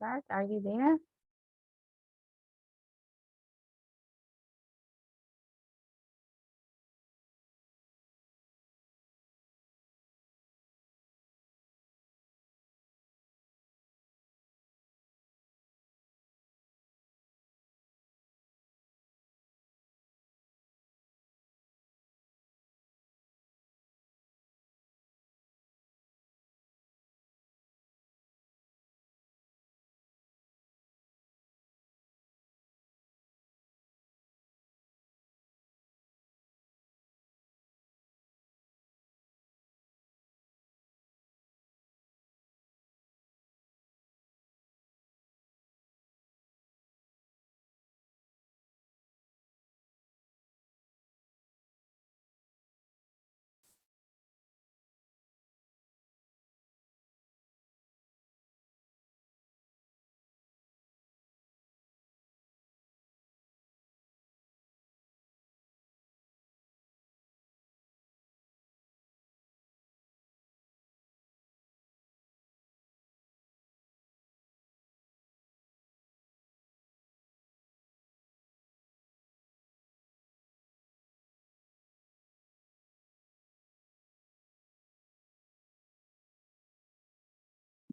Edgar, are you there?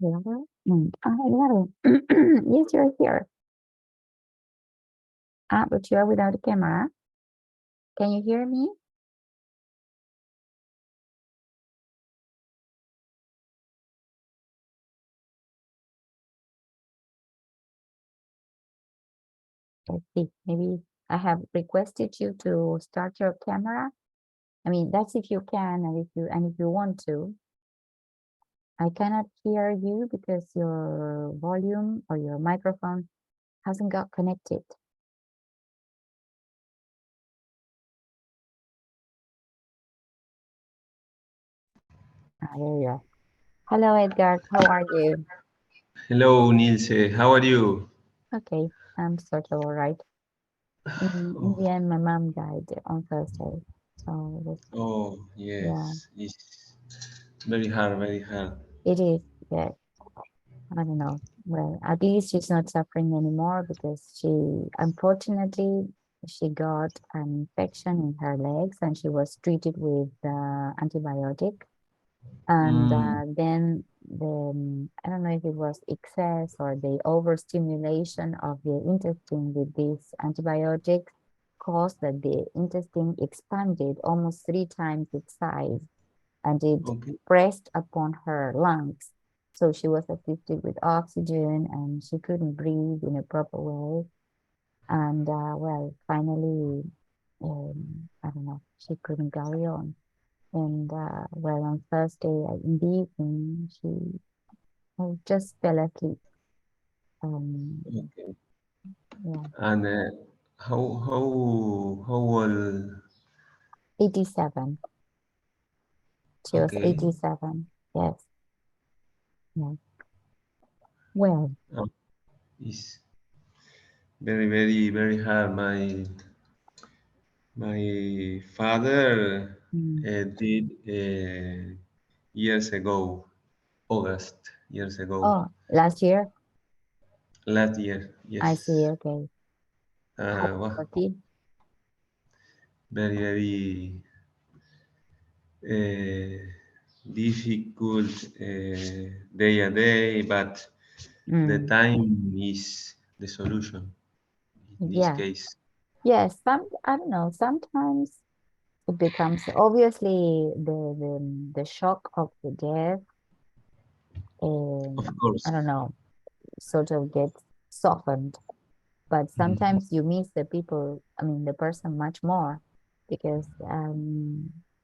Edgar? Edgar. Yes, you're here. But you are without a camera. Can you hear me? Let's see. Maybe I have requested you to start your camera. I mean, that's if you can, and if you want to. I cannot hear you because your volume or your microphone hasn't got connected. There you are. Hello, Edgar. How are you? Hello, Nilce. How are you? Okay, I'm sort of all right. In Oh, the end, my mom died on Thursday, so it was, oh, yeah, yes. It's very hard, very hard. it is. Yeah, I don't know. Well, at least she's not suffering anymore because unfortunately, she got an infection in her legs and she was treated with antibiotic. And Mm, then I don't know if it was excess or the overstimulation of the intestine with these antibiotics caused that the intestine expanded almost 3 times its size and it okay. pressed upon her lungs. So she was assisted with oxygen and she couldn't breathe in a proper way. And well, finally, I don't know, she couldn't carry on. And well, on Thursday in the evening, she just fell asleep. Um, Okay. yeah, And how old? 87. She was Okay. 87. Yes. Yeah. Well, Uh, it's very, very, very hard. My father mm. did years ago, August years ago, Oh, last year, last year. I see. Yes. Okay. How old Well, was he? very, very uh, difficult day a day, but the Mm. time is the solution in this Yeah. case. Yes. I don't know. Sometimes it becomes obviously the shock of the death, Of I course. don't know, sort of gets softened. But Mhm. sometimes you miss the people, I mean, the person much more because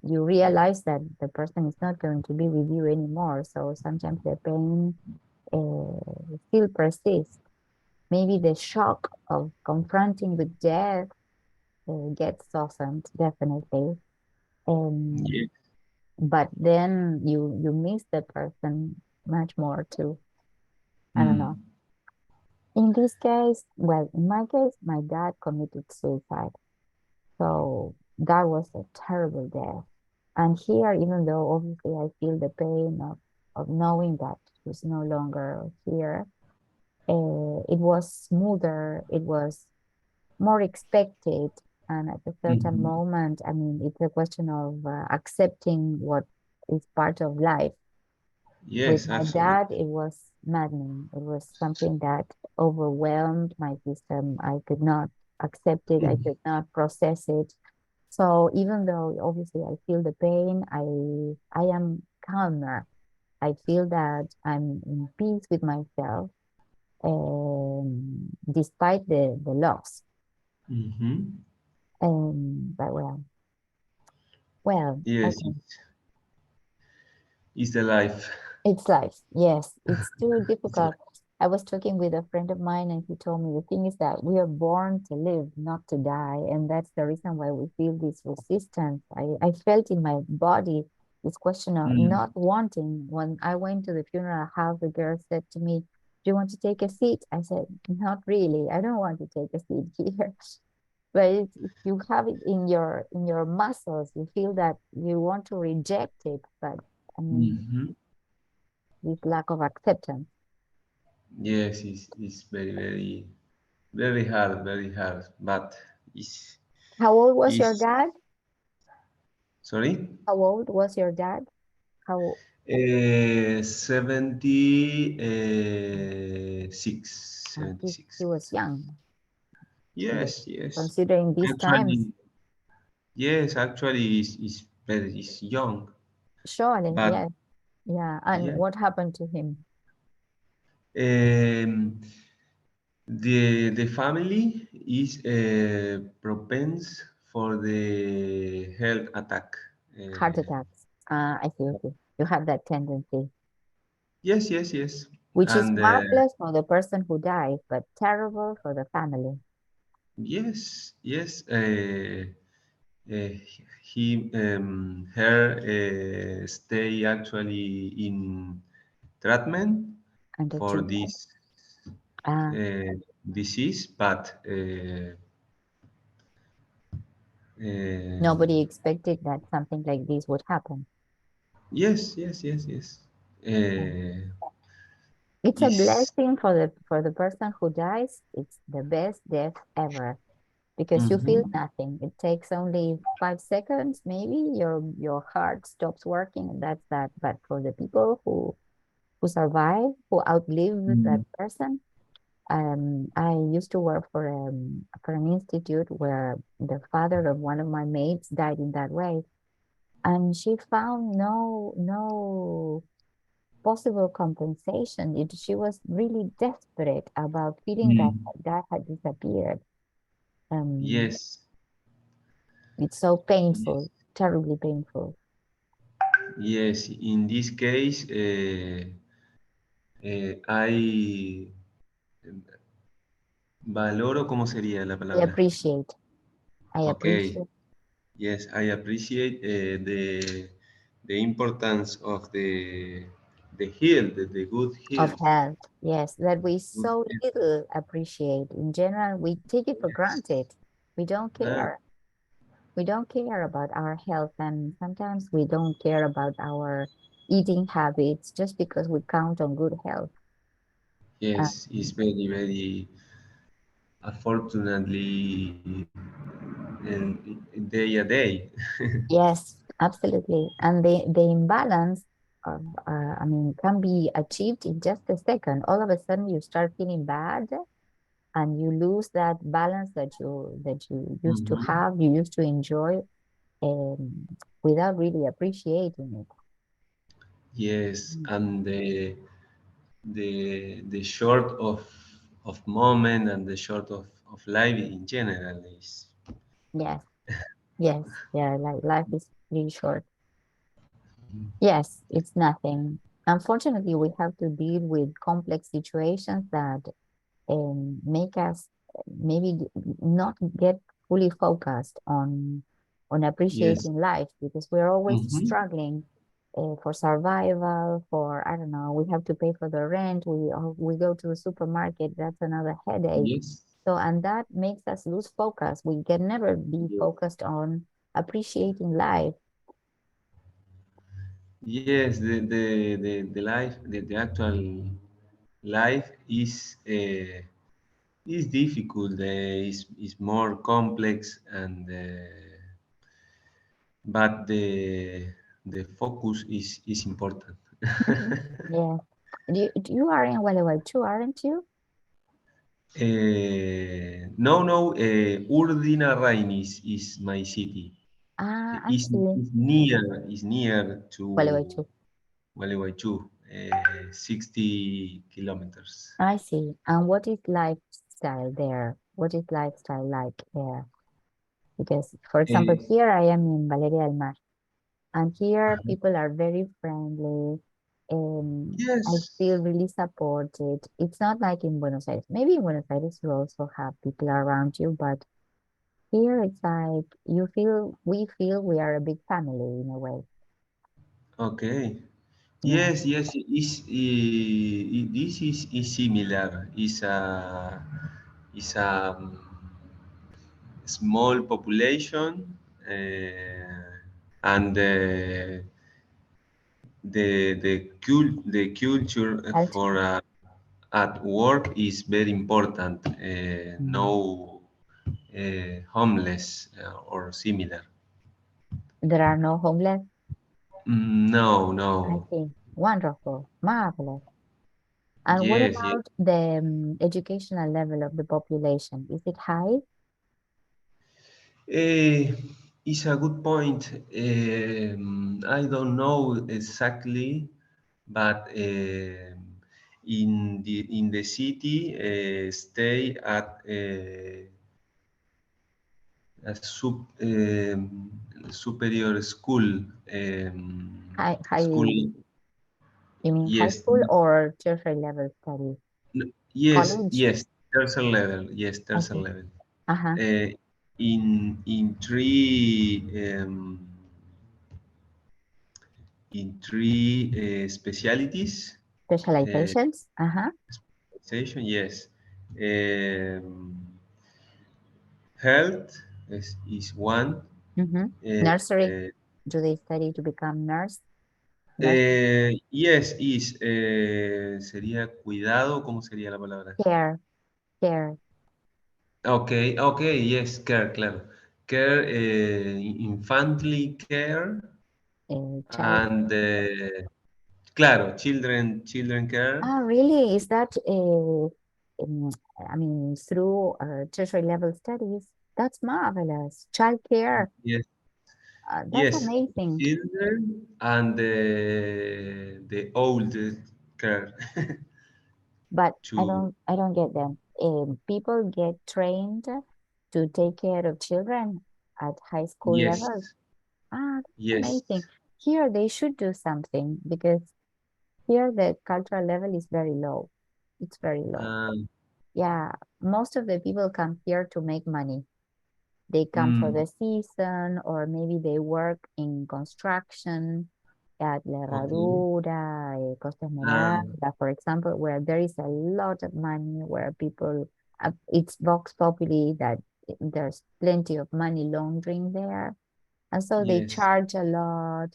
you realize that the person is not going to be with you anymore. So sometimes the pain still persists. Maybe the shock of confronting with death gets softened, definitely. Yeah. Um, but then you miss the person much more too. I don't know. Mm. In this case, well, in my case, my dad committed suicide. So that was a terrible death. And here, even though obviously I feel the pain of knowing that he's no longer here, It was smoother, it was more expected. And at a certain Mhm. moment, I mean, it's a question of accepting what is part of life. With Yes, my dad, absolutely. it was maddening. It was something that overwhelmed my system. I could not accept it. I Mhm. could not process it. So even though obviously I feel the pain, I am calmer. I feel that I'm in peace with myself, despite the loss. Mhm. But well, Yes, okay. it's the life. It's life. Yes, it's too It's life. difficult. I was talking with a friend of mine, and he told me the thing is that we are born to live, not to die. And that's the reason why we feel this resistance. I felt in my body this question of Mm. not wanting. When I went to the funeral house, the girl said to me, "Do you want to take a seat?" I said, "Not really. I don't want to take a seat here." But if you have it in your muscles, you feel that you want to reject it. But I mean, Mhm. this lack of acceptance. Yes, it's very, very, very hard, very hard. But it's, How old was your it's dad? sorry, How old was your dad? How 70, 6, he 76. was young. Yes. Yes, yes. Considering these times, Actually, yes, actually, is very is young, surely, but yes. Yeah. And yeah. what happened to him? Um, the family is propense for the health attack. Heart Uh, attacks. I see, okay. You have that tendency, yes, yes, yes, which is and marvelous for the person who died, but terrible for the family. yes, yes. Uh, he her stay actually in treatment And the for treatment. this Ah, uh, disease, but nobody expected that something like this would happen. yes, yes, yes, yes. Yeah. Uh, It's a is blessing for the person who dies. It's the best death ever because you feel mhm, nothing. It takes only 5 seconds, maybe your heart stops working, and that's that. But for the people who survive, who outlive that mm, person, I used to work for an institute where the father of one of my mates died in that way, and she found no possible compensation. She was really desperate about feeling that mm, that had disappeared. Um, yes, it's so yes, painful, terribly painful. yes. In this case, I valoro, ¿cómo sería la I palabra? appreciate. I Okay. appreciate Yes, I appreciate the importance of the health, the good of health. health. Yes, that we Good so health. little appreciate. In general, we take it for Yes. granted. We don't Ah, care. We don't care about our health, and sometimes we don't care about our eating habits just because we count on good health. yes, it's Um, very, very unfortunately day a day. yes, absolutely. And the imbalance of, I mean, can be achieved in just a second. All of a sudden, you start feeling bad, and you lose that balance that you used to Mhm. have, you used to enjoy, um, without really appreciating it. Yes, Mm. and the short of moment and the short of life in general is Yes, yes, yeah, like life is really short. Yes, it's nothing. Unfortunately, we have to deal with complex situations that make us maybe not get fully focused on yes. appreciating life because we're always Mhm. struggling for survival. For I don't know, we have to pay for the rent. We go to the supermarket. That's another headache. Yes. So and that makes us lose focus. We can never be Yes. focused on appreciating life. Yes, the life, the actual life is difficult. Is more complex, and but the focus is important. Mhm. Yeah. You are in Gualeguaychú, aren't you? No, no. Urdina Rain is my city. Ah, I see. Is near to Gualeguaychú. Gualeguaychú, 60 kilometers. I see. And what is lifestyle there? What is lifestyle like there? Because, for example, Uh, here I am in Valeria del Mar, and here people are very friendly. I yes. feel really supported. It's not like in Buenos Aires. Maybe in Buenos Aires you also have people around you, but here it's like we feel we are a big family in a way. Okay. Yeah. Yes, yes. This is similar. Is a small population, and the culture Culture. for at work is very important. Mm. No homeless or similar. There are no homeless. No, I no. see. Wonderful. Marvelous. And what Yes, yes. about the educational level of the population? Is it high? Eh, it's a good point. I don't know exactly, but in the city, stay at a superior school. School. High, you mean high Yes, school or tertiary level studies? yes, College? yes. Tertiary level. Yes, I tertiary see. level. Uh-huh. Uh, in three specialities. Uh, Specializations? Uh-huh. Station, yes. Health is one. Mm-hmm. Uh, Nursery. uh, Do they study to become nurses? yes, sería cuidado, ¿cómo sería la palabra? Care, care, Okay, okay, yes, care, claro. Care, infantily care, child. and claro, children care. Ah, really? Is that I mean, through tertiary level studies? That's marvelous. Child care. Yes, That's yes, amazing. children and the old care. But to I don't get them. People get trained to take care of children at high school yes, level. Ah, that's yes. amazing. Here they should do something because here the cultural level is very low. It's very low. Um, Yeah, most of the people come here to make money. They come for mm, the season, or maybe they work in construction at La okay. Herradura, Costa Um, Esmeralda, for example, where there is a lot of money, where people, it's Vox Populi that there's plenty of money laundering there. And so they yes. charge a lot.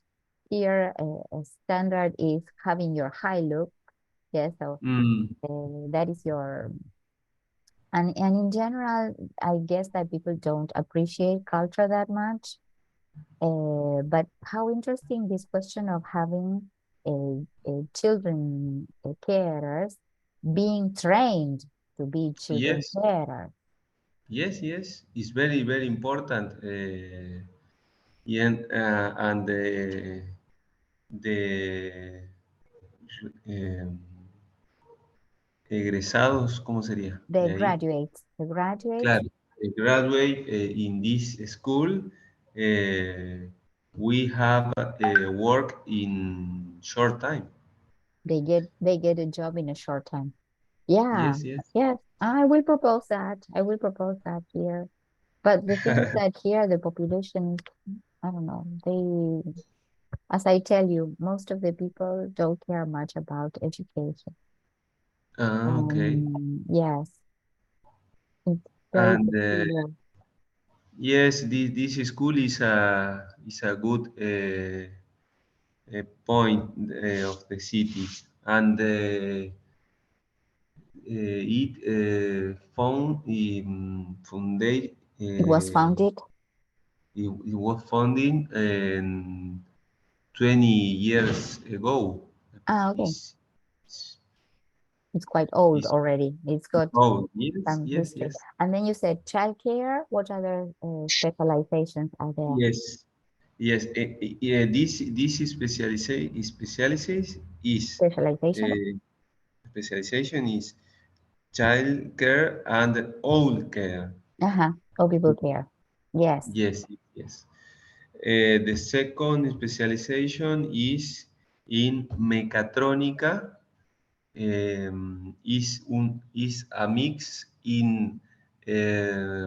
Here, a standard is having your high look. Yes, so Mm, that is your and in general, I guess that people don't appreciate culture that much. But how interesting this question of having a children carers being trained to be children yes, carers. yes, yes. It's very, very important. And the egresados, ¿cómo sería? De ahí. The graduates, Claro, graduate in this school, we have work in short time. they get a job in a short time. Yeah, Yes, yes. yes, I will propose that. I will propose that here. But the thing is that here the population, I don't know, as I tell you, most of the people don't care much about education. Okay. Yes, it's very And peculiar. yes, this school is a good point of the city, and found in founded. It was founded. It was founded 20 years ago. Ah, okay. It's, it's, It's quite old it's already. It's got old. Yes, some yes, history. yes, And then you said childcare. What other specializations are there? yes, yes. This specialization is Specialization? uh, specialization is child care and old care. Uh-huh. Oh, people care. Yes. Yes, yes. The second specialization is in mecatrónica. Is a mix in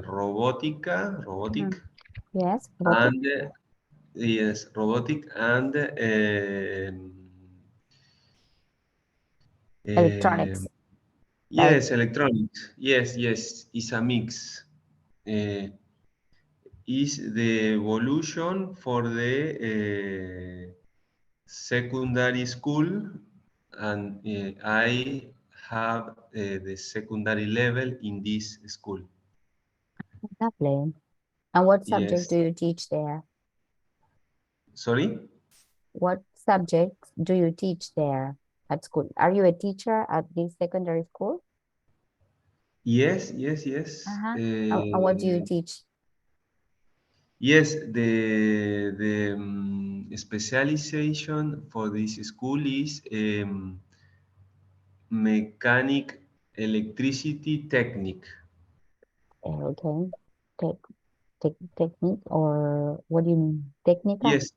robotic Mhm. Yes. Robotic. and yes, robotic and Electronics. Like, yes, electronics. Yes, yes, is a mix. Uh, is the evolution for the secondary school, and I have the secondary level in this school. lovely. And what subject Yes. do you teach there? Sorry? What subjects do you teach there at school? Are you a teacher at this secondary school? Yes, yes, yes. Uh-huh. And what do you teach? Yes, the specialization for this school is mechanic electricity technique. Okay. Tech, technique or what do you mean? Técnica? Yes,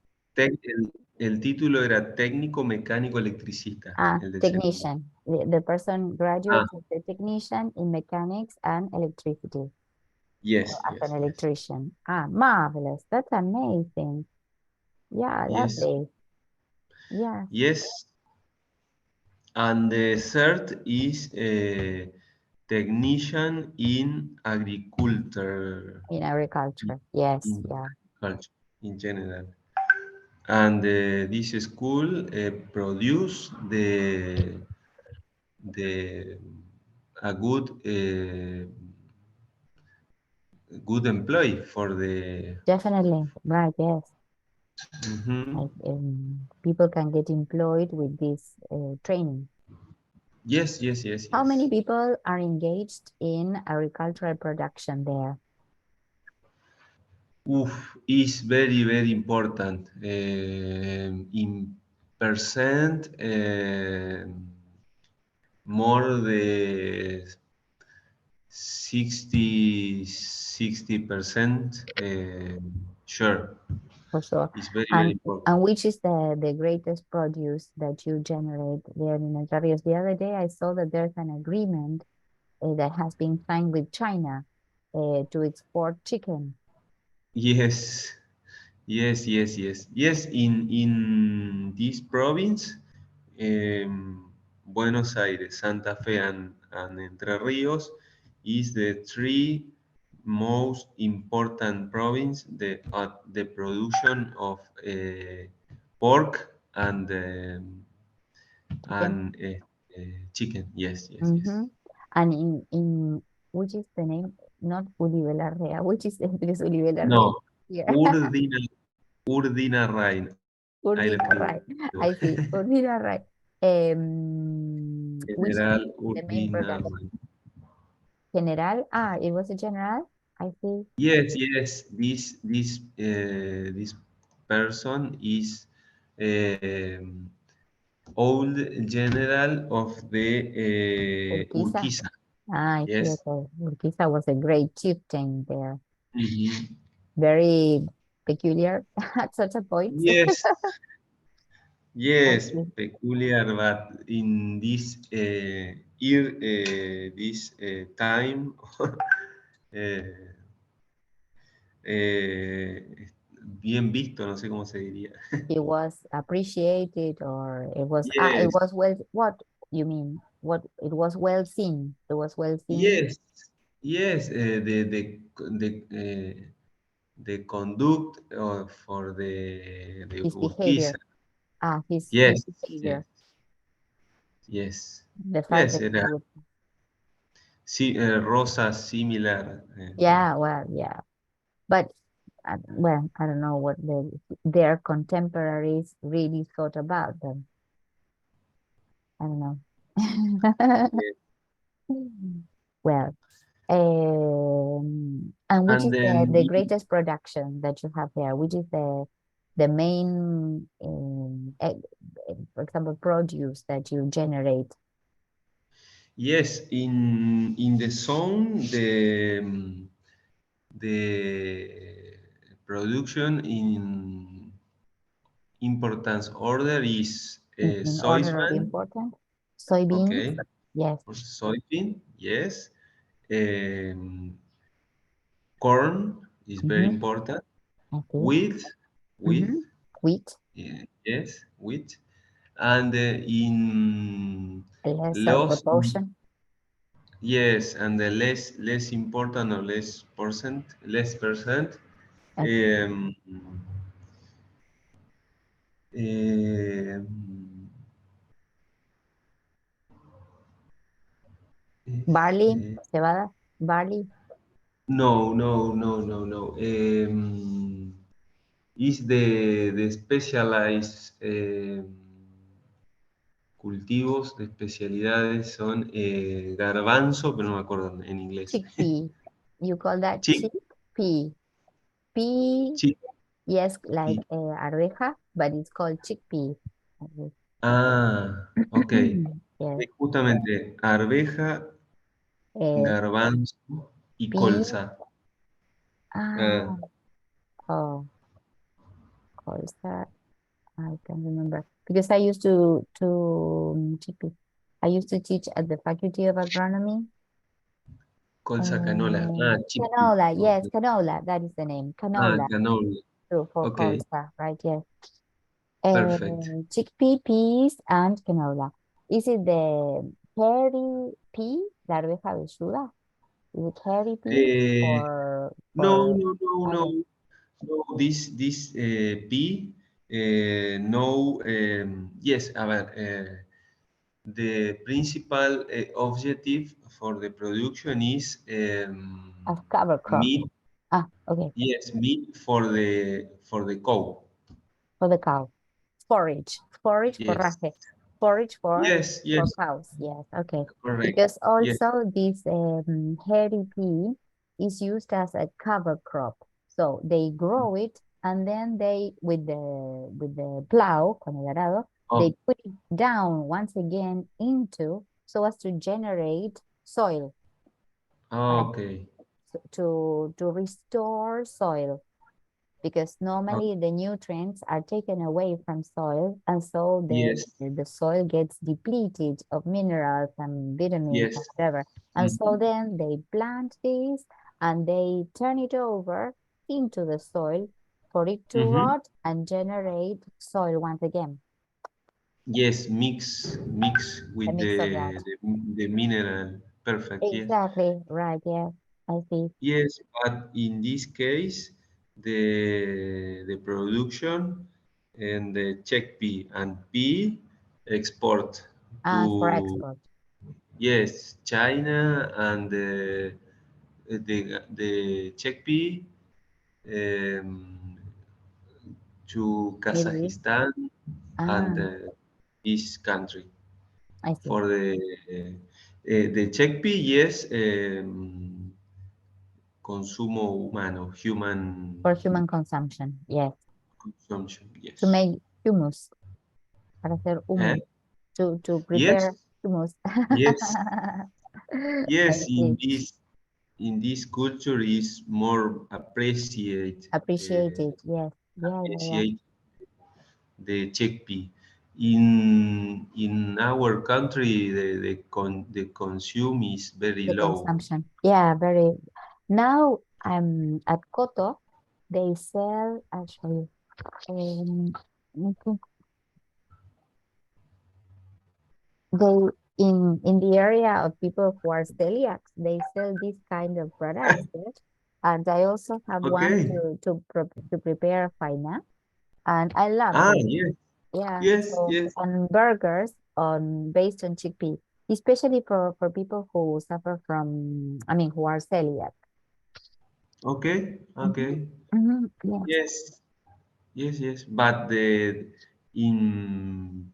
el título era técnico mecánico electricista, Ah, el del segundo. technician. The person Ah, graduates as a technician in mechanics and electricity, yes, as an yes, yes, electrician. Ah, marvelous. That's amazing. Yeah, yes, lovely. Yes, yes. And the third is technician in agriculture, in agriculture. Yes, in yeah. agriculture in general. And this school produce the a good employee for the. Definitely. Right, yes. Mhm. Like people can get employed with this training. Yes, yes, yes, How yes. many people are engaged in agricultural production there? Is very, very important. In percent, more the 60%, sure. For sure. It's very, very And important. and which is the greatest produce that you generate there in Entre Rios? The other day I saw that there's an agreement that has been signed with China to export chicken. Yes, yes, yes, yes. Yes, in this province, Buenos Aires, Santa Fe, and Entre Rios is the three most important province at the production of pork Chicken. chicken. Yes, yes, Mm-hmm. yes. And in which is the name? Not Uribe, which is because Uribe No, here. Urdina, Urdina Rain. I left Urdina, right. I see. Urdina, right. Which General the main Urdina production? Rain. General. Ah, it was a general. I see. Yes, yes. This person is um, old general of the Urquiza. Urquiza. Ah, I see. Yes. Okay. Urquiza was a great chieftain there. Mhm. Very peculiar at such a point. Yes, I yes, see. peculiar, but in this year, this time, eh, bien visto, no sé cómo se diría. It was appreciated or it Yes, was well, what you mean? What it was well seen. It was well seen. yes, yes. The conduct for the His Urquiza. behavior. His Yes, yes, behavior. yes, The fact yes. that he Era would. Sí, rosa similar. Yeah, well, yeah. But well, I don't know what their contemporaries really thought about them. I don't know. yeah. Well, and which And is then the greatest production that you have there? Which is the main, for example, produce that you generate? yes, in the zone, the production in importance order is In order of soybean, importance, soybeans. okay, Yes. or soybean, yes. Um, corn is very Mm-hmm. important. I see. Wheat, wheat, Mm-hmm. Wheat, yes, wheat. And in lesser loss, proportion. yes, and the less important or less percent. Okay. Um, um, Barley, este, cebada, barley, no, no, no, no, no. Is the specialized cultivos de especialidades son garbanzo, pero no me acuerdo en inglés. chickpea. You call that Chick, chickpea. Pea, chick. yes, like arveja, but it's called chickpea. Okay. Ah, ok. Yes. Justamente arveja, Uh, garbanzo y pea. colza. Ah, Ah, oh, colza. I can remember because I used to chickpea. I used to teach at the Faculty of Agronomy. colza canola. Ah, chickpea. Canola, Ok. yes, canola. That is the name, Ah, canola. canola. So for Ok, colza, right? Yes. perfect. Chickpea, peas, and canola. Is it the hairy pea, la arveja velluda? Is it hairy pea Eh, no, or no, no, no, other? no. This P, no. Yes, a ver. The principal objective for the production is As cover crop. meat. Ah, okay, Yes, meat for the cow. for the cow. Forage, Yes, forraje. Forage yes, for yes. cows. Yes, okay. Correct. Because Yes. also this hairy pea is used as a cover crop. So they grow it and then they with the plow, con el arado, Oh, they put it down once again into so as to generate soil, right? okay. So to restore soil because Oh, normally the nutrients are taken away from soil and so yes, the soil gets depleted of minerals and vitamins and yes. whatever. And Mhm. so then they plant this and they turn it over into the soil for it to Mhm. rot and generate soil once again. Yes, mix A with mix of the, that. the the mineral. Perfect. Yes. Exactly, right, yeah, I see. Yes, but in this case, the production and the chickpea and pea export And for to, export. yes, China, and the chickpea um, to Middle East. Kazakhstan and Ah, this country I see. for the chickpea. Yes, consumo humano, human For human consumption, yes. consumption. To Yes. make humus, para hacer Eh? humus. To Yes, prepare hummus. yes, I yes. In see. this culture is more Appreciate it. Yes. Yeah, yeah, yeah. appreciate the chickpea. In our country, the consume is very The low. consumption. Yeah, very. Now I'm at Koto. They sell actually I think they in the area of people who are celiacs, they sell these kind of products, yes. And I also have one Okay. to prepare faina, and I love Ah, this. yes, Yeah, yes, so yes. on burgers on based on chickpea. especially for people who suffer from, I mean, who are celiac. Okay, Hmm. okay. Hmm. Yes. Yes, yes, yes. But the in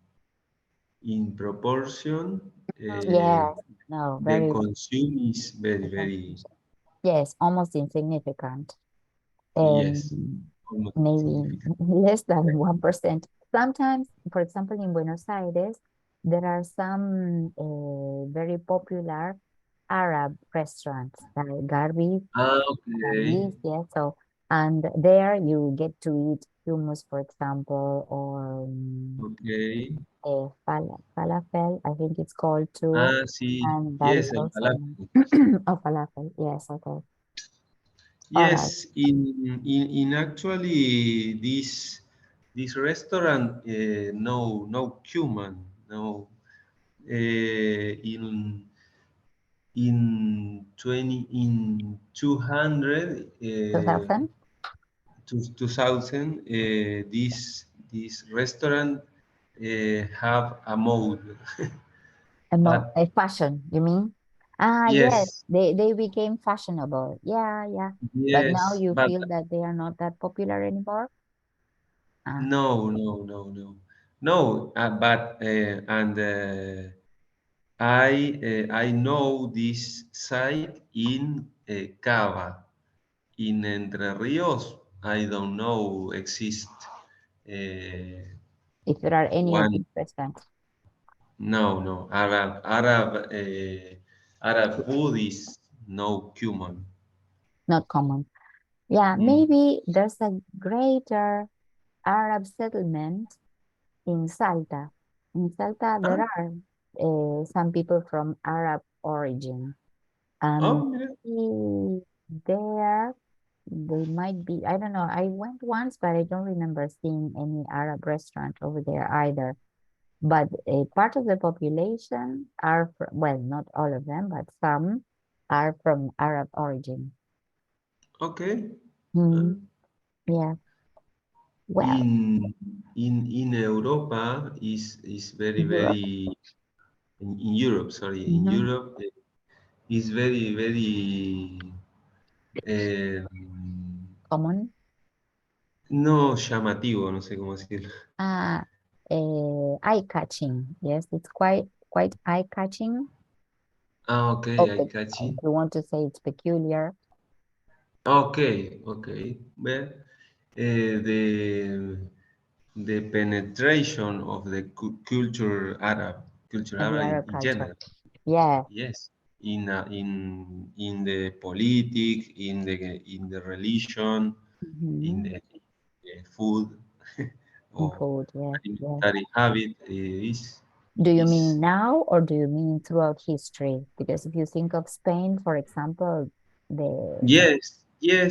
in proportion, Yes. No, the very, consume is very, the very, consumption. Yes, almost insignificant. yes, Um, almost Maybe insignificant. less than 1%. Sometimes, for example, in Buenos Aires, there are some very popular Arab restaurants like Ah, okay, Garbi's, yeah. So, and there you get to eat hummus, for example, or okay. falafel, I think it's called too. Ah, sí, And that is yes, el also falafel. oh, falafel. Yes, okay. All right. Yes, in actually this restaurant no cumin no in 200 2000? 2000 this restaurant have a mode but A fashion, you mean? Ah, yes, yes, they became fashionable. Yeah, yeah. But now yes, you but feel that they are not that popular anymore? Ah, no, but and I know this site in Cava in Entre Ríos. I don't know exist uh, if there are any of one. these restaurants, No, Arab food is no cumin. not common. Yeah, Mm. maybe there's a greater Arab settlement in Salta. In Salta, there Ah, are some people from Arab origin. And oh, mira. maybe there they might be, I don't know. I went once, but I don't remember seeing any Arab restaurant over there either. But a part of the population are, well, not all of them, but some are from Arab origin. Okay. Ah. Hmm. Yeah. Well, In Europa is very Europe. in Europe, sorry, in Hmm. Europe is very eh, Common. no llamativo, no sé cómo decirlo. Ah, eye-catching. Yes, it's quite eye-catching. Ah, ok, Or I catch if it. you want to say it's peculiar. Ok, ok. Well, the penetration of the culture Of the Arab Arab in culture. general. Yeah. Yes, in the politics, in the religion, in Hmm. the food In or food, yes, yes. alimentary habit Do you mean is now or do you mean throughout history? Because if you think of Spain, for example, the yes,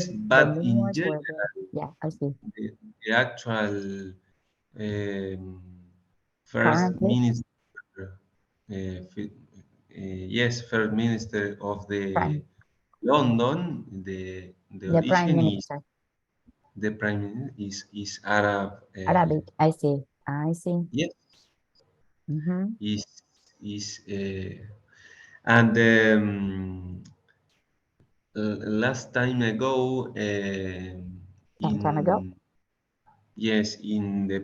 the but in Moors general, were there. Yeah, I see. the actual um, first Currently, minister, yes, first minister of the prime, London, the the prime origin is minister, the prime minister is Arab. Arabic. I see. I see. Yes, Mm-hmm. is and last time ago Some time ago. in yes in the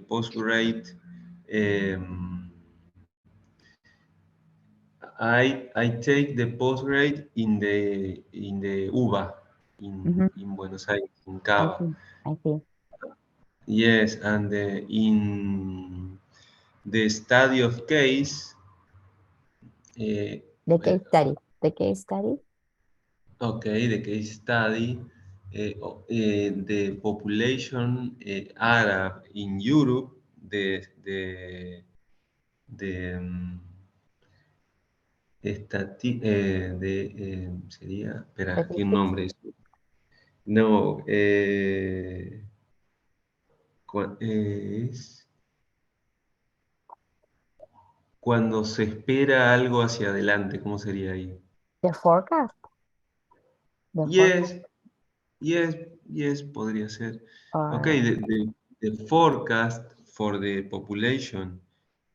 postgrad I take the postgrad in the UBA Mm-hmm. in Buenos Aires in I Cava. see. I see. Yes, and in the study of case, uh, The well, case study. The case study. okay, the case study, the population Arab in Europe, the sería, espera, ¿qué Statistics. nombre es? No, es cuando se espera algo hacia adelante, ¿cómo sería ahí? The forecast. The forecast. Yes, yes, yes, podría ser. Okay, Or the forecast for the population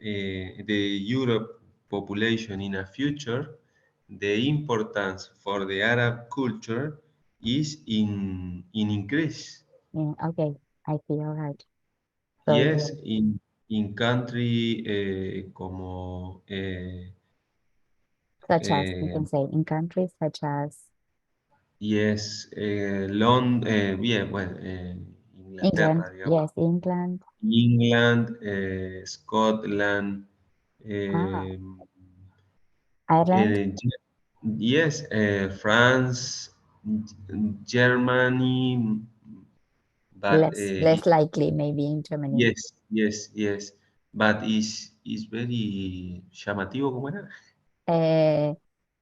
the Europe population in a future, the importance for the Arab culture is in increase. Yeah, okay, I feel right. So Yes, yes, in country como such as you eh, can say in countries such as yes, London, bien, bueno, England, Inglaterra, digamos, yes, England, England, Scotland, ah, eh, Ireland, yes, France, Germany, but less likely maybe in Germany. yes, yes, yes, but is very llamativo, ¿cómo era? Uh,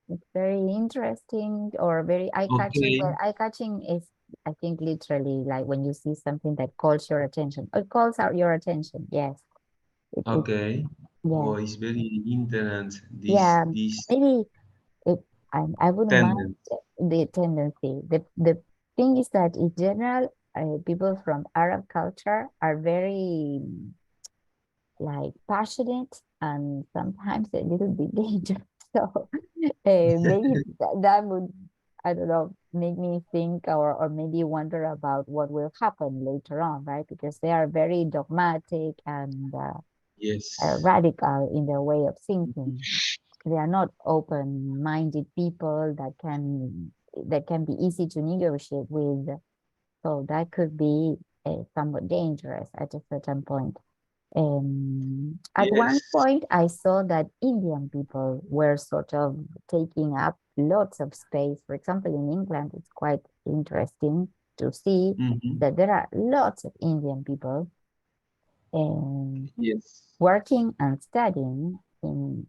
it's very interesting or very eye-catching. Well, Okay, eye-catching is, I think, literally like when you see something that calls your attention. It calls out your attention. Yes, it okay. yes, Oh, it's very interesting yeah. this Maybe it. I wouldn't mind tendency. the tendency. The thing is that in general, people from Arab culture are very like passionate and sometimes a little bit dangerous. So maybe that would, I don't know, make me think or maybe wonder about what will happen later on, right? Because they are very dogmatic and Yes, radical in their way of thinking. They are not open-minded people that can be easy to negotiate with. So that could be somewhat dangerous at a certain point. At one yes. point, I saw that Indian people were sort of taking up lots of space. For example, in England, it's quite interesting to see Mhm. that there are lots of Indian people um, Yes. working and studying in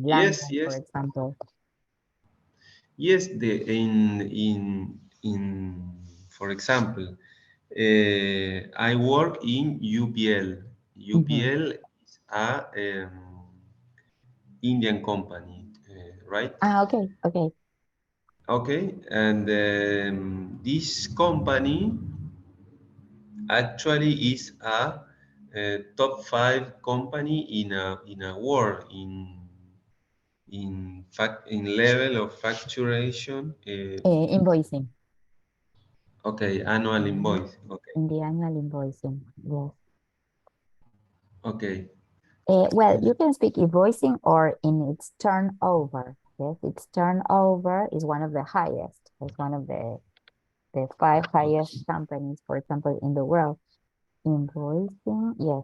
Yes, London, for yes, example. yes. In for example, I work in UPL. Mhm. UPL is a Indian company, right? Ah, okay, okay. Okay, and this company actually is a top five company in a world in fact in level of facturation. Invoicing. Okay, annual Mhm. invoice. Okay, In the annual invoicing, yes. okay. Well, you can speak invoicing or in its turnover. Yes, its turnover is one of the highest. It's one of the five highest companies, for example, in the world. Invoicing, yes.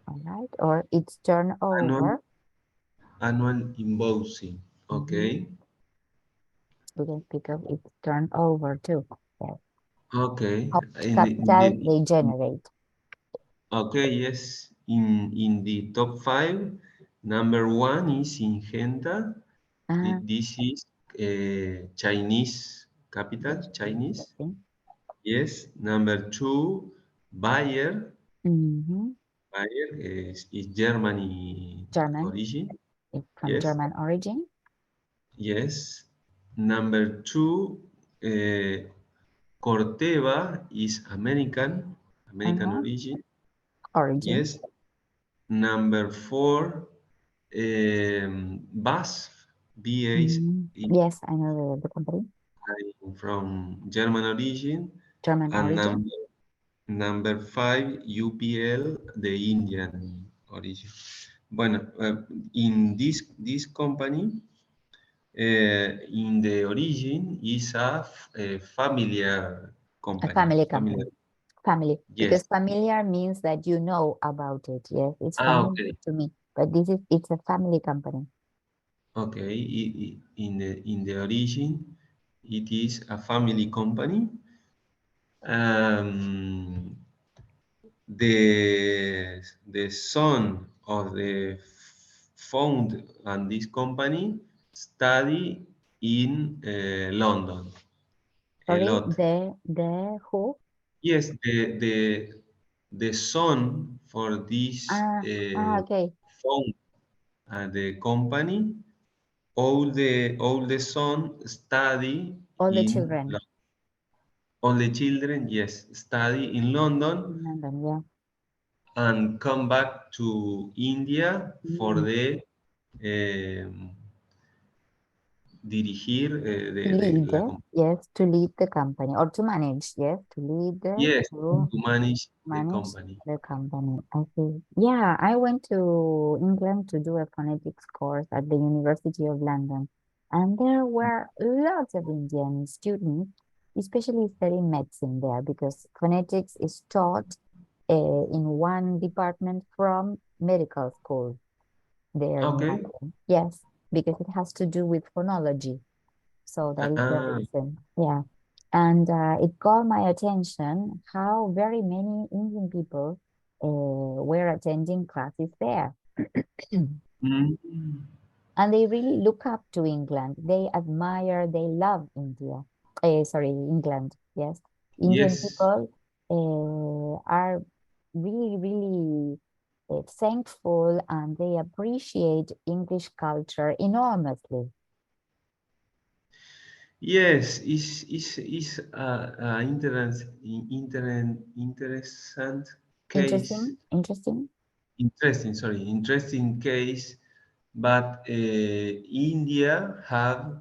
All right, or its Annual turnover. annual invoicing. Mhm. Okay, We can speak of its turnover too. Yes. okay. How much capital they generate. Okay, yes. In the top five, number one is Ingenta. Ah, This is Chinese capital, Chinese. interesting. Yes. Number two, Bayer. Hmm. Bayer is Germany German, origin. if from Yes. German origin. Yes. Number two, Corteva is American Uh-huh. origin. Origin. Yes. Number four, BASF, BAS Yes, I know the company. from German origin. German And origin. number five, UPL, the Indian origin. Bueno, in this company, in the origin is a familiar A company. family Familiar, company. Family. Because yes. familiar means that you know about it. Yes, it's Ah, familiar okay. to me. But it's a family company. Okay. In the origin, it is a family company. Um, the son of the found and this company study in London a Sorry, lot. the who? Yes, the son for this Okay. found the company, all the son study All the in children all the children, yes, study in London. in London, yeah. and come back to India for Mm. the um, dirigir To de lead, la compañía. yes, to lead the company or to manage, yes, to lead, Yes, to to manage the manage company. the company. I see. Yeah, I went to England to do a phonetics course at the University of London, and there were lots of Indian students, especially studying medicine there, because phonetics is taught in one department from medical school there in Okay. London. Yes, because it has to do with phonology. So that is the Ah, reason. Yeah. And it caught my attention how very many Indian people were attending classes there. mm, And they really look up to England. They admire, they love India. Sorry, England. Yes. Indian yes. people are really, really thankful and they appreciate English culture enormously. Yes, is a interessant case. Interesting, interesting. Interesting, sorry, interesting case. But India have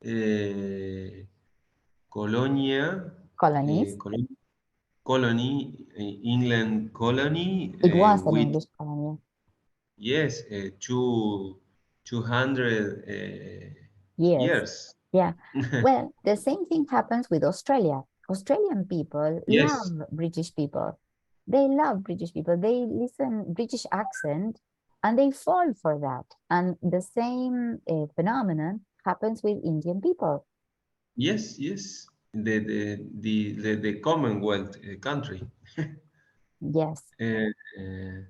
uh, colonia, Colonies. colony, colony, England colony It was an with English colony. yes, 200 Yes. years. Yeah. Well, the same thing happens with Australia. Australian people Yes, love British people. They love British people. They listen British accent and they fall for that. And the same phenomenon happens with Indian people. yes, yes. The Commonwealth country. Yes. Uh, uh,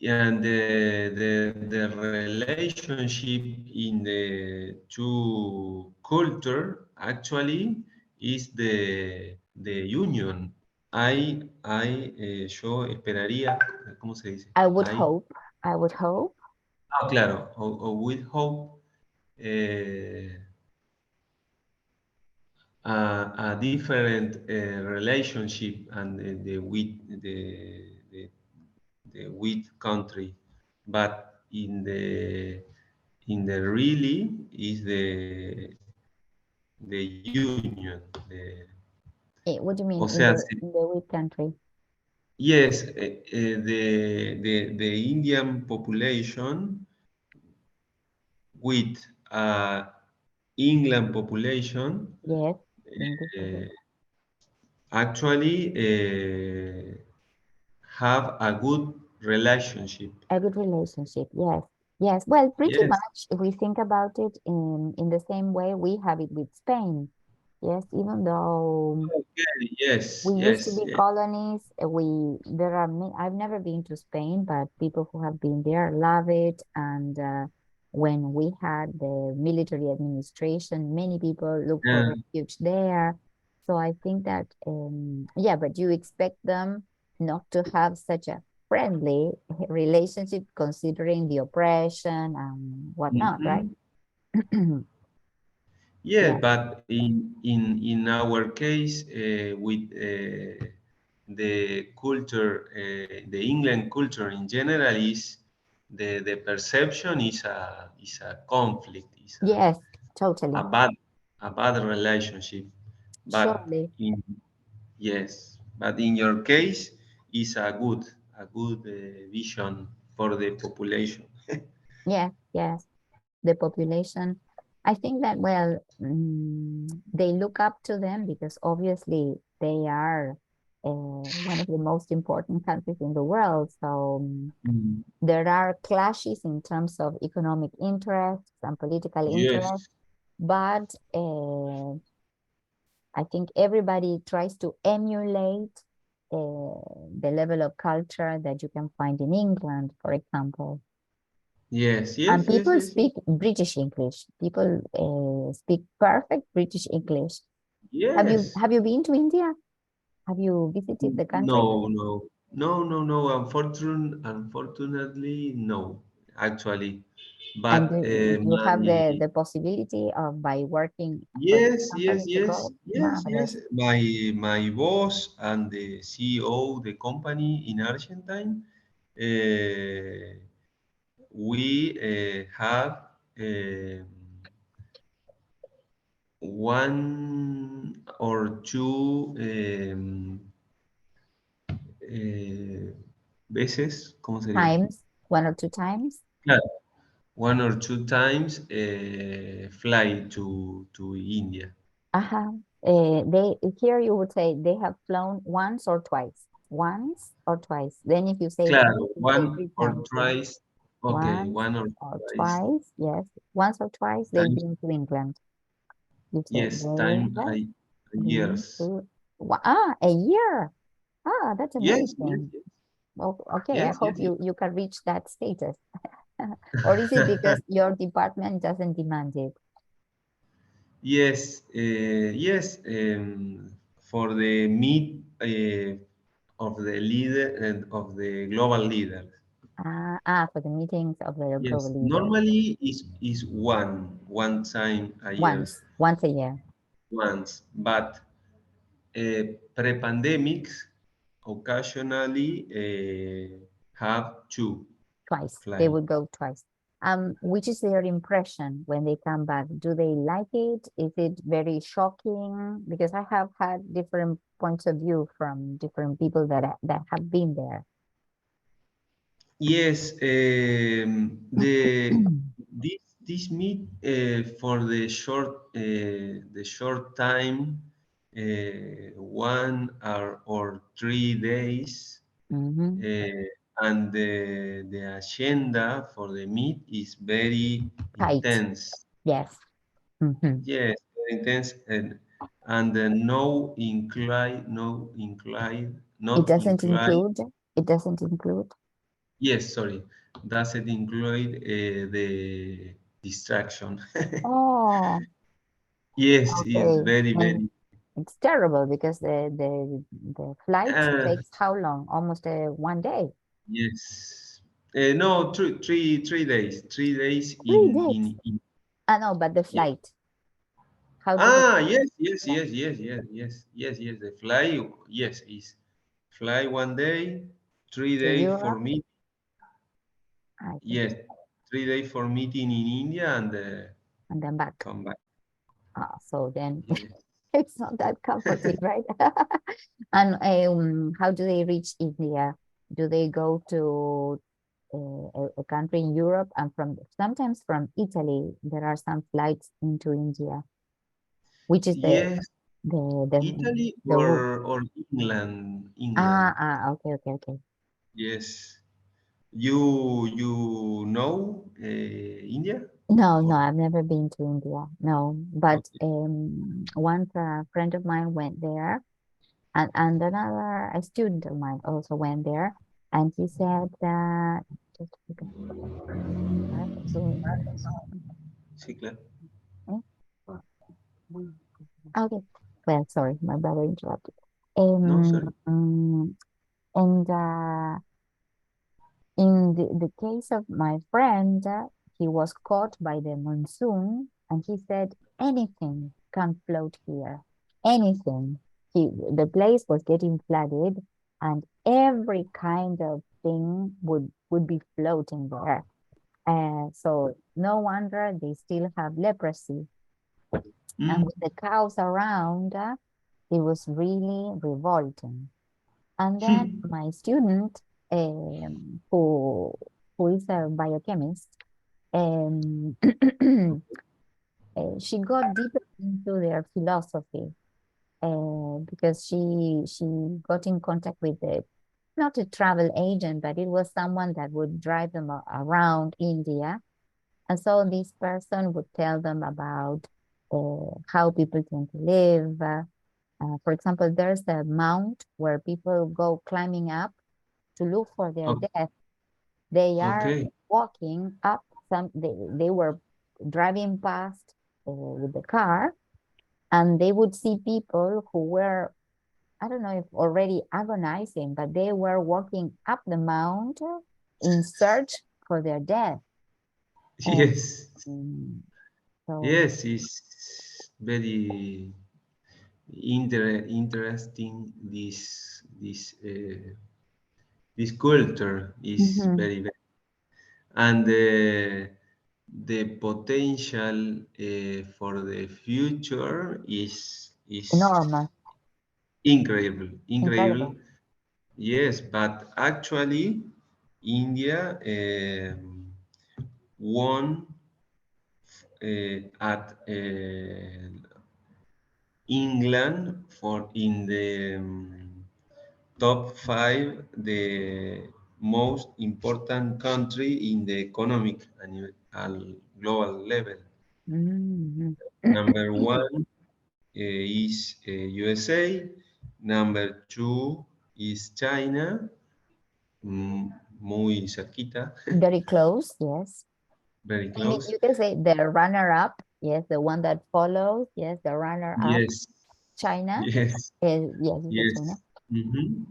and the relationship in the two culture actually is the union. Yo esperaría, ¿cómo se dice? I would hope, I would hope. Claro, o with hope eh, a different relationship and the, the with country, but in the really is the union. What do you O mean sea, in the weak country? yes, the Indian population with England population Yes, English uh, people. actually have a good relationship. A good relationship, yes. Yes. Well, pretty Yes. much if we think about it in the same way we have it with Spain. Yes, even though Okay. Yes. we used to Yes. be Yes. colonies, I've never been to Spain, but people who have been there love it. And when we had the military administration, many people look for Yeah. refuge there. So I think that yeah, but you expect them not to have such a friendly relationship considering the oppression and whatnot, right? Mhm. Yeah, Yeah. but in our case, with the culture, the England culture in general is the perception is a conflict, is Yes, a totally. bad a bad relationship. But Surely. in yes, but in your case, is a good vision for the population. Yeah, yes. The population. I think that, well, they look up to them because obviously they are one of the most important countries in the world. So Mm. there are clashes in terms of economic interests and political interests, Yes. but I think everybody tries to emulate the level of culture that you can find in England, for example. Yes, And yes, yes, people yes, speak British English. People speak perfect British English. yes. Have you been to India? Have you visited the country? No, no. Unfortunately, no. Actually. And but you have my the possibility of by working for this yes, yes, company to yes, go? yes, yes. Marvelous. My boss and the CEO of the company in Argentine, uh, we have one or two veces, ¿cómo sería? Times, 1 or 2 times. Claro, one or two times fly to India. Uh-huh. They here you would say they have flown once or twice. Once or twice. Then if you say twice, Claro, you say one three or times, yeah. twice. Okay, Once one or or twice twice, yes. Once or twice they've times. been to England. You say Yes, time they've been years. to a year. Ah, that's Yes, yes, amazing. Well, okay, I yes, hope yes, yes. you can reach that status. Or is it because your department doesn't demand it? Yes, yes. For the meet of the leader and of the global leader. For the meetings of the global Yes, leaders. normally is one time a year, Once a year, once, but pre-pandemics occasionally have two twice. They fly. would go twice. Which is their impression when they come back? Do they like it? Is it very shocking? Because I have had different points of view from different people that have been there. Yes, this meet for the short time, 1 or 3 days, Hmm. uh, and the agenda for the meet is very Tight. intense. Yes. Hmm. Yes, very intense, and It not doesn't include. include. It doesn't include. Yes, sorry. Does it include the distraction? Oh, Yes, it's okay. very, And very. it's terrible because the flight Uh, takes how long? Almost 1 day. yes. No, 3 days. 3 days 3 days. I know, but the yeah. flight. How does it Ah, yes, yes, yes, yes, yes, yes, yes, yes. The fly, yes, is fly 1 day, three to days for Europe? me. I think, Yes, 3 days for meeting in India and and then back. come back. So then Yes. it's not that comforting, right? And how do they reach India? Do they go to a country in Europe and from sometimes from Italy? There are some flights into India, which is Yes, the the Italy the route. or England. England. Okay, okay, okay. Yes. You know India? No, no, Or I've never been to India. No, but okay. once a friend of mine went there, and another a student of mine also went there, and he said that just a second, so Sí, claro. eh, okay. Well, sorry, my brother interrupted. No, sorry. And in the case of my friend, he was caught by the monsoon, and he said anything can float here. Anything. The place was getting flooded, and every kind of thing would be floating there. So no wonder they still have leprosy. And Mm. with the cows around, it was really revolting. And then my student, who is a biochemist, um, she got deeper into their philosophy because she got in contact with not a travel agent, but it was someone that would drive them around India. And so this person would tell them about how people tend to live. For example, there's a mount where people go climbing up to look for their O- death. They are Okay. walking up they were driving past with the car, and they would see people who were, I don't know if already agonizing, but they were walking up the mount in search for their death. Uh, Yes, mm, so yes, it's very interesting. This culture is mhm, very, very, and the potential for the future is enormous, incredible, incredible. incredible. Yes, but actually, India won at England for in the top five the most important country in the economic and global level. Mhm. Number one is USA. Number two is China, muy cerquita, Very close, yes. very I mean, close. you can say the runner-up, yes, the one that follows, yes, the runner-up, Yes, China. yes, Yes, you said China. yes. Mhm.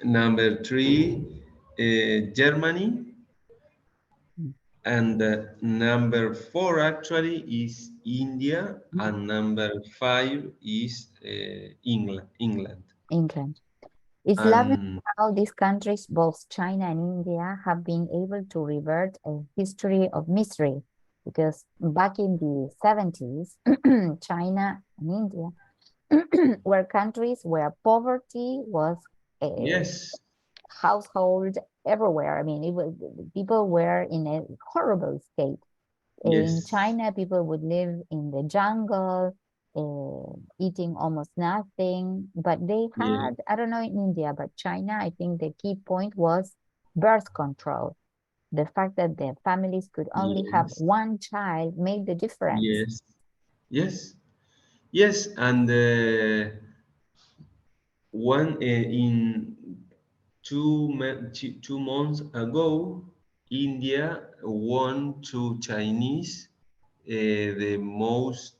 Number three, Germany. Mm. And number four actually is India, Mhm. and number five is England. England. England. It's lovely And how these countries, both China and India, have been able to revert a history of misery. Because back in the 70s, China and India were countries where poverty was a yes, household everywhere. I mean, it was people were in a horrible state. In yes, China, people would live in the jungle, eating almost nothing. But they yeah, had, I don't know in India, but China, I think the key point was birth control. The fact that the families could only have yes, one child made the difference. yes, yes, yes. And one in 2 months ago, India won to Chinese the most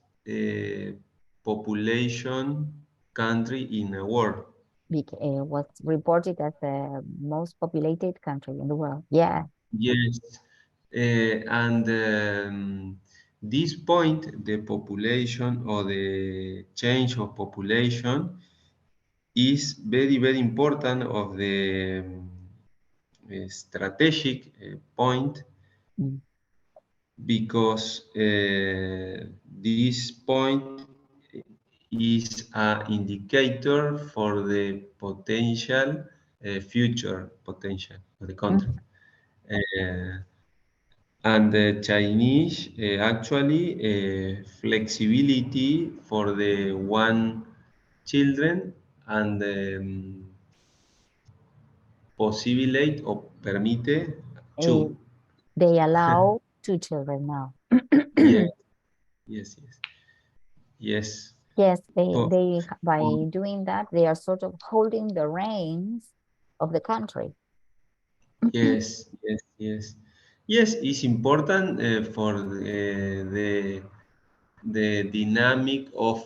population country in the world. Was reported as the most populated country in the world. Yeah. Yes, and this point, the population or the change of population is very, very important of the strategic point Mm. because this point is an indicator for the potential future potential of the country. Mhm. Uh, and the Chinese actually flexibility for the one children and possibilate or permite Eh, two. they allow two children now. Yes, yes, yes, yes. Yes, Po- they po- by doing that, they are sort of holding the reins of the country. yes, yes, yes. Yes, it's important for the dynamic of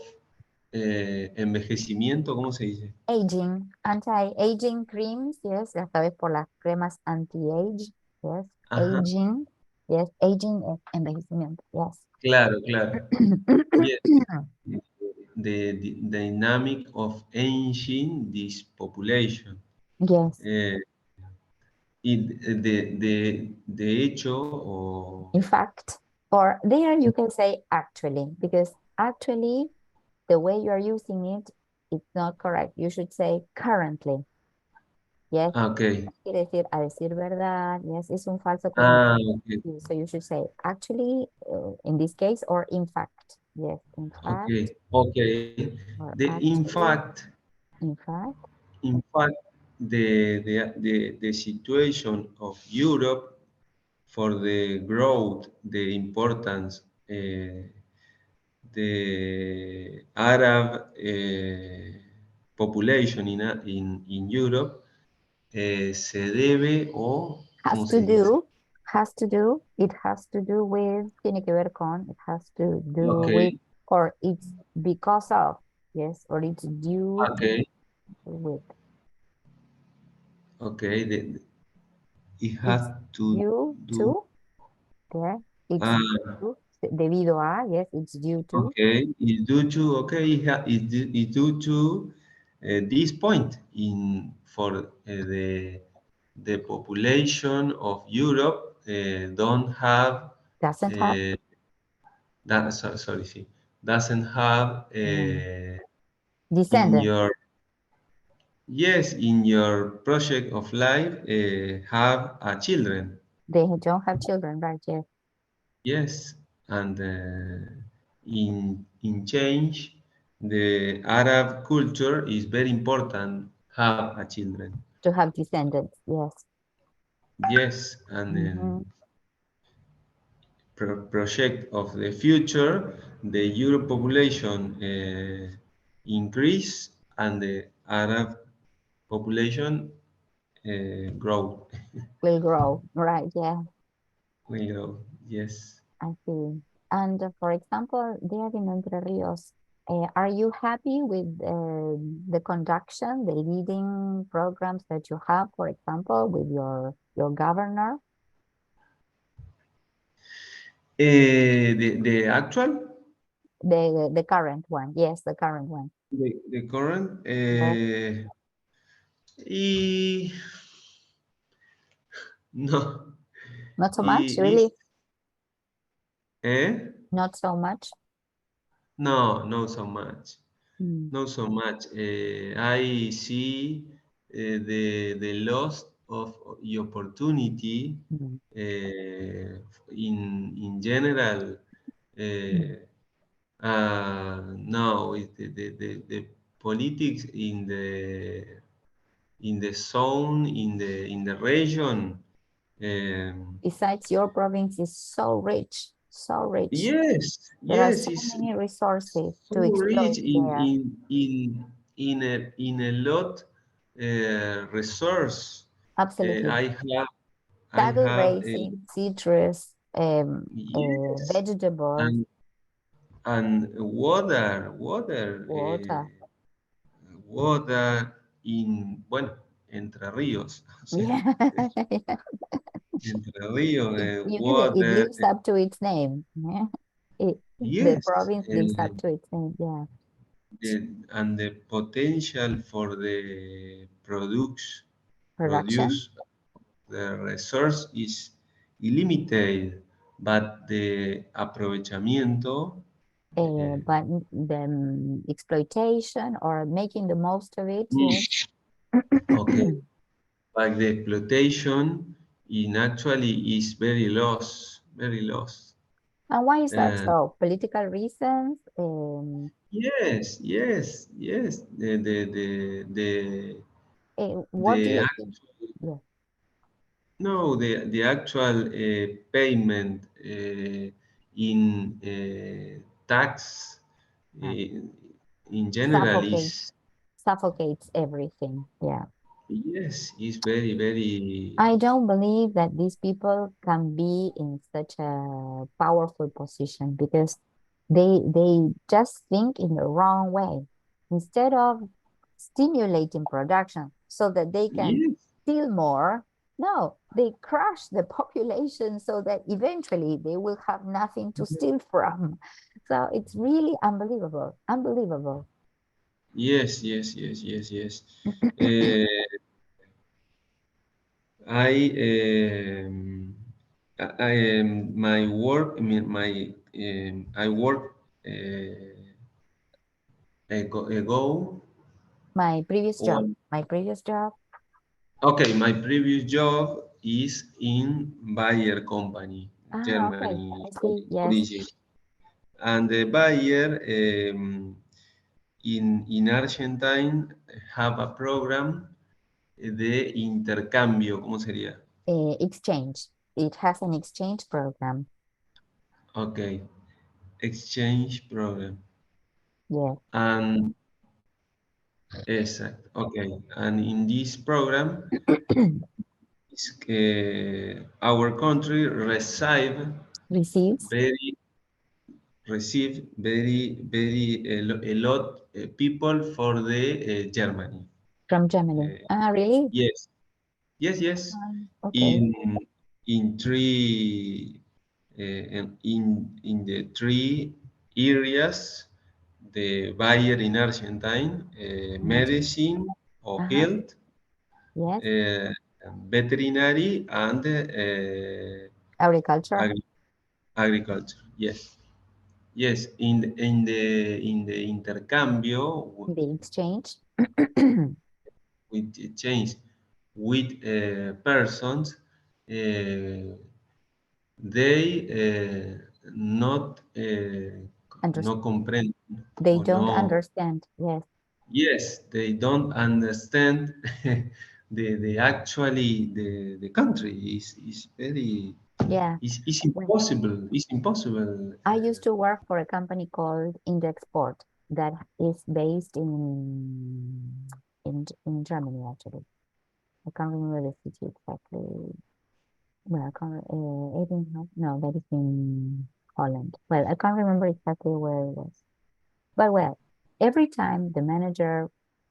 envejecimiento, ¿cómo se dice? Aging, anti-aging creams, yes, ya sabes, por las cremas anti-age, yes, Ajá, aging, yes, aging, envejecimiento, yes. claro, claro. Yes, the dynamic of aging this population. Yes, Eh, de hecho, o, in fact, or there you can say actually, because actually the way you are using it, it's not correct. You should say currently, yes. ok, Quiere decir a decir verdad, yes, es un falso ok, so you should say actually, in this case, or in fact, yes, in ok, fact, ok. or In actually, fact, in fact. in fact, the situation of Europe for the growth, the importance, the Arab population in Europe se debe o, Has ¿cómo to se dice? do, it has to do with, tiene que ver con, it has to do Ok, with, or it's because of, yes, or it's due ok, with, ok. It has it's to due do to, there. It's Ah, due to, debido a, yes, it's due to. okay, it's due to okay, it's due to this point in for the population of Europe don't have Doesn't have. uh, sorry, see, doesn't have Mm. in Descendants. your yes in your project of life have a children. They don't have children, right? Yes. Yes, and in change, the Arab culture is very important. Have a children. To have descendants. Yes. Yes, and Hmm. project of the future, the Europe population increase and the Arab population grow. Will grow. Right. Yeah. Will grow. Yes. I see. And for example, there in Entre Rios, are you happy with the conduction, the leading programs that you have, for example, with your governor, The actual the current one? Yes, the current one. the current Yes. eh, no Not so much, is really. eh Not so much. no not so much Mm, not so much I see the loss of the opportunity mm, in general mm. no the politics in the zone in the region um, Besides, your province is so rich, so rich. yes There are yes so it's many resources so to rich exploit there. in a lot resource. Absolutely. I Cattle have raising, citrus, yes, vegetables, and water, water. water in bueno Entre Ríos, o sea, Yeah. Entre Ríos, It water. lives up to its name. Yeah. The Yes, province lives up to its name. Yeah. and the potential for the Production, produce the resource is illimited, but the aprovechamiento, uh, but the exploitation or making the most of it, yes. okay, but the exploitation in actually is very lost. And why is that Uh, so? Political reasons? yes, yes, yes. What do The you think? actual Yeah. no, the actual payment in tax uh, in general Suffocate, is suffocates everything. Yeah. yes, is very very I don't believe that these people can be in such a powerful position because they just think in the wrong way. Instead of stimulating production so that they can yes, steal more, no, they crush the population so that eventually they will have nothing to steal from. So it's really unbelievable, unbelievable. yes, yes, yes, yes, yes. Uh, I I my work I mean my I work ago. My previous job. Okay, my previous job is in Bayer company, Ah, okay, Germany I see. Yes. origin. And the Bayer in Argentine have a program de intercambio, ¿cómo sería? Exchange. It has an exchange program. Okay, exchange program. Yeah. And exact, okay. And in this program, our country Receives very very a lot people for the Germany. from Germany. Uh, Ah, really? yes, yes, yes. Okay. In three. and in the three areas, the buyer in Argentine, Argentina. medicine or Uh-huh. health, Yes. uh, veterinary, and Agriculture agri- agriculture. Yes, yes. In the intercambio being exchanged. with exchange with persons, uh, they not Underst no comprehend they or don't no. understand. Yes. Yes, they don't understand the actually the country is very Yeah. is Well, impossible. It's impossible. I used to work for a company called Indexport that is based in Germany actually. I can't remember the city exactly. Well, I can't. Edinburgh? No, that is in Holland. Well, I can't remember exactly where it was. But well, every time the manager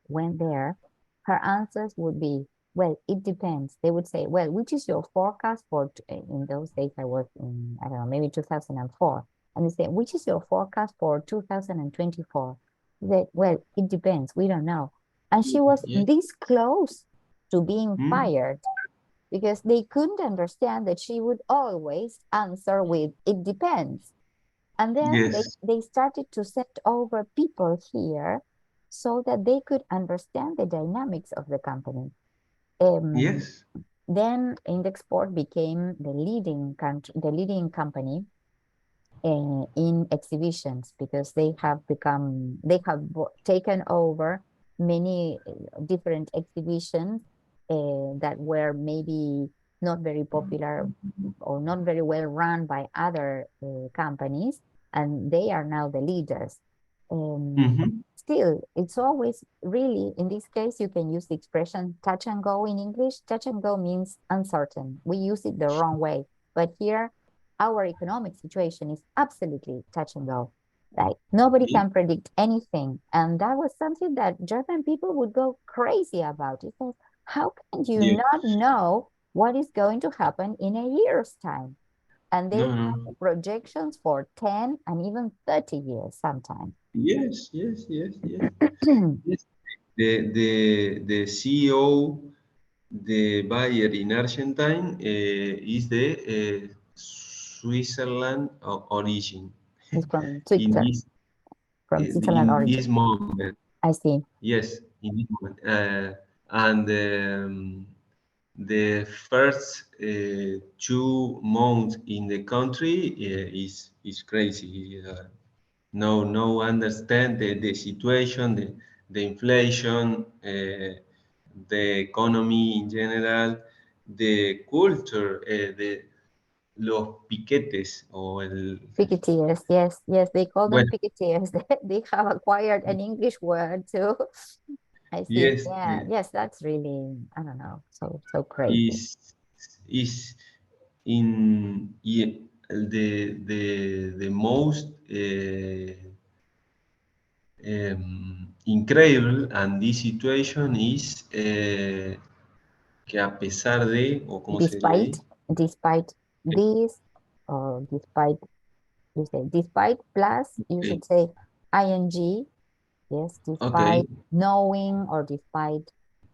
went there, her answers would be, well, it depends. They would say, well, which is your forecast for, in those days I was in, I don't know, maybe 2004. And they say, which is your forecast for 2024? They, well, it depends. We don't know. And she was Yes. this close to being Mm. fired because they couldn't understand that she would always answer with, it depends. And then Yes. they started to set over people here so that they could understand the dynamics of the company. Um, Yes. then Indexport became the leading country, the leading company in exhibitions because they have taken over many different exhibitions that were maybe not very popular or not very well run by other companies, and they are now the leaders. Hmm. Still, it's always really, in this case, you can use the expression touch and go in English. Touch and go means uncertain. We use it the wrong way. But here, our economic situation is absolutely touch and go. Like nobody can predict anything. And that was something that German people would go crazy about. It says, how can you Yes. not know what is going to happen in a year's time? And they No, no. have projections for 10 and even 30 years sometimes. Yes, yes, yes, yes. Yes. The CEO, the buyer in Argentine, is the Switzerland origin He's from in Switzerland, from Switzerland origin. this moment. I see. Yes, in this moment. And the first 2 months in the country is crazy. No understand the situation, the inflation, the economy in general, the culture, los piquetes o el, Picketeers, yes, yes, they call them bueno, picketeers. They have acquired an English word too. I see. yes, Yeah, yes, that's really, I don't know, so crazy. is in the most incredible and this situation is que a pesar de, o cómo sería Despite, ahí, despite this, or despite, you say, despite plus, you ok, should say ing, yes, ok, despite knowing or despite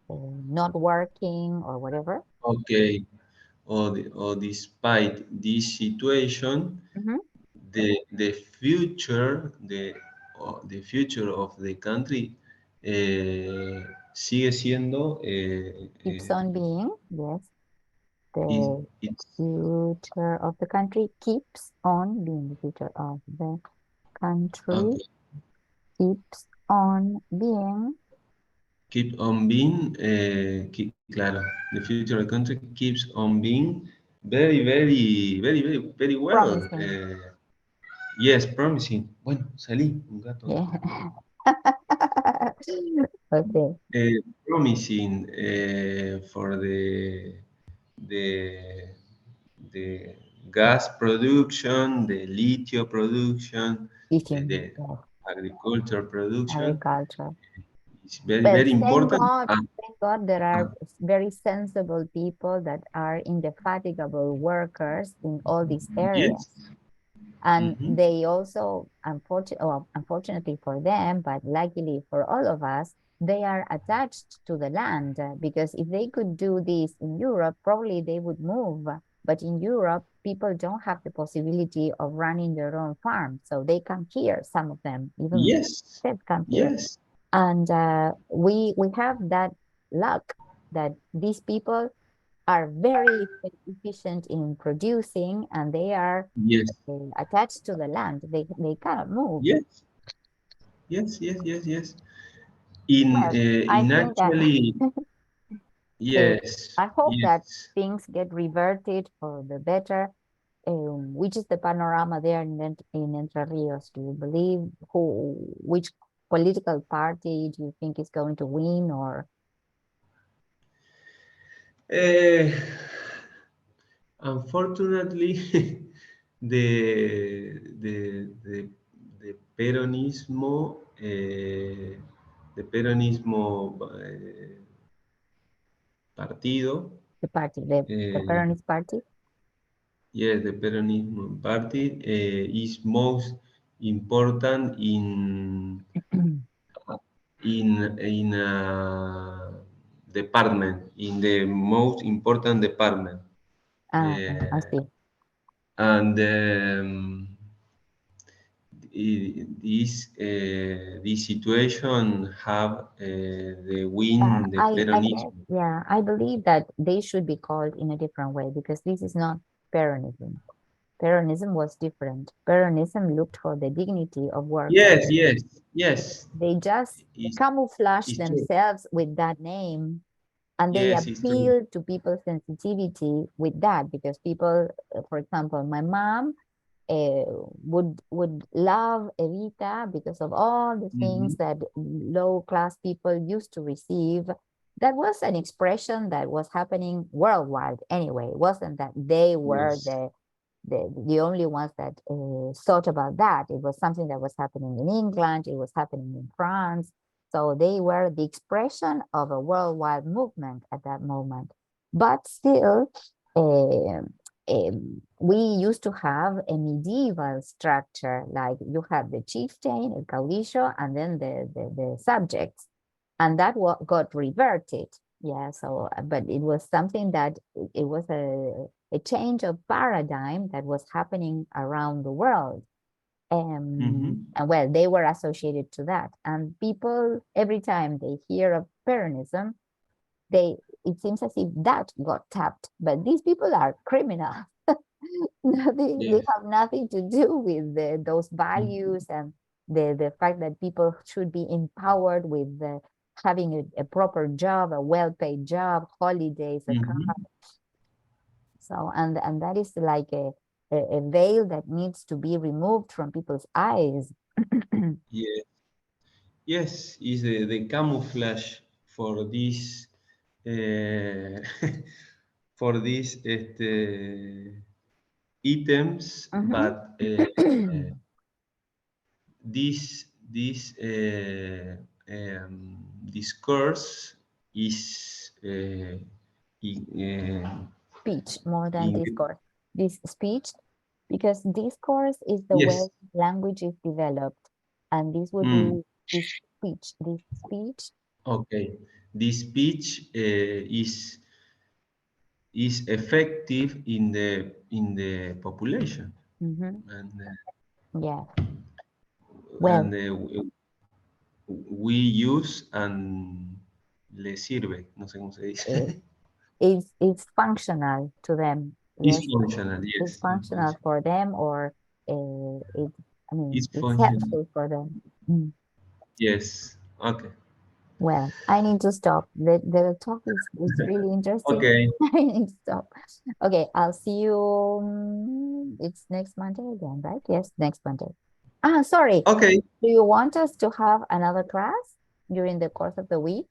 not working or whatever. ok, or despite this situation, Mhm. the future, the future of the country sigue siendo, Keeps on being, yes, is, the it's, future of the country keeps on being the future of the country okay, keeps on being keep on being, claro, the future of the country keeps on being very well. promising. Yes, promising. Bueno, salí un gato acá. Yeah. Okay. Promising for the the gas production, the lithium production, Lithium, the yes, agriculture production agriculture. is Well, very important. Ah, God, there are Ah, very sensible people that are indefatigable workers in all these areas. yes. And Mm-hmm. they also, unfortunately for them, but luckily for all of us, they are attached to the land because if they could do this in Europe, probably they would move. But in Europe, people don't have the possibility of running their own farm. So they come here, some of them, even Yes. they come here. Yes. And we have that luck that these people are very efficient in producing and they are Yes. attached to the land. They cannot move. Yes. Yes. Yes. Yes. Yes. Well, I In think that actually, yes. I hope that Yes. things get reverted for the better. Which is the panorama there in Entre Rios? Do you believe which political party do you think is going to win? Or Uh, Unfortunately, the peronismo, the peronismo partido, the party, the eh, Peronist party? yes, the peronismo party is most important in a department, in the most important department. I Uh, see. and this situation have the win the I guess, peronism. yeah, I believe that they should be called in a different way because this is not Peronism. Peronism was different. Peronism looked for the dignity of workers. Yes, yes, yes. They just It's, camouflage it's true. themselves with that name and they Yes, it's true. appeal to people's sensitivity with that because people, for example, my mom uh, would love Evita because of all the Hmm. things that low class people used to receive. That was an expression that was happening worldwide anyway. It wasn't that they were Yes. the only ones that thought about that. It was something that was happening in England, it was happening in France. So they were the expression of a worldwide movement at that moment. But still, we used to have a medieval structure, like you have the chieftain, el caudillo, and then the subjects. And that got reverted. Yeah, so, but it was something that it was a change of paradigm that was happening around the world. Hmm. And well, they were associated to that. And people, every time they hear of Peronism, they it seems as if that got tapped. But these people are criminals. They Yes. have nothing to do with those Mhm. values and the fact that people should be empowered with having a proper job, a well-paid job, holidays, a car. Mhm. So, and that is like a veil that needs to be removed from people's eyes. Yes. Yes, is the camouflage for this uh, for these items, Mhm. but this discourse is Speech more than in, discourse. This speech, because discourse is the way yes. language is developed, and this would Mm, be this speech. This speech. okay. This speech is effective in the population, Mhm. and Yeah. and Well, we use and le sirve, no sé cómo se it, dice. it's functional to them. It's Yes, functional, it's yes, it's functional functional. for them, or it. I mean, It's it's functional, helpful for them. Mm. yes. Okay, Well, I need to stop. The talk is really interesting. okay, I need to stop. Okay, I'll see you. It's next Monday again, right? Yes, next Monday. Ah, sorry. okay. Do you want us to have another class during the course of the week?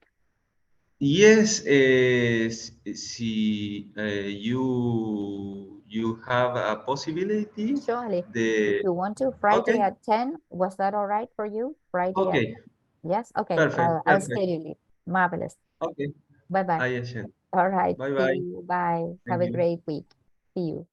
Yes, si you have a possibility, Surely. If the you want to, Friday okay, at 10, was that all right for you? Friday at okay, 10? Yes? Okay, perfect, I'll perfect. schedule it. Marvelous. Okay, Bye bye. I ascend. All right. Bye See bye. you. Bye. Have Thank a you. great week. See you.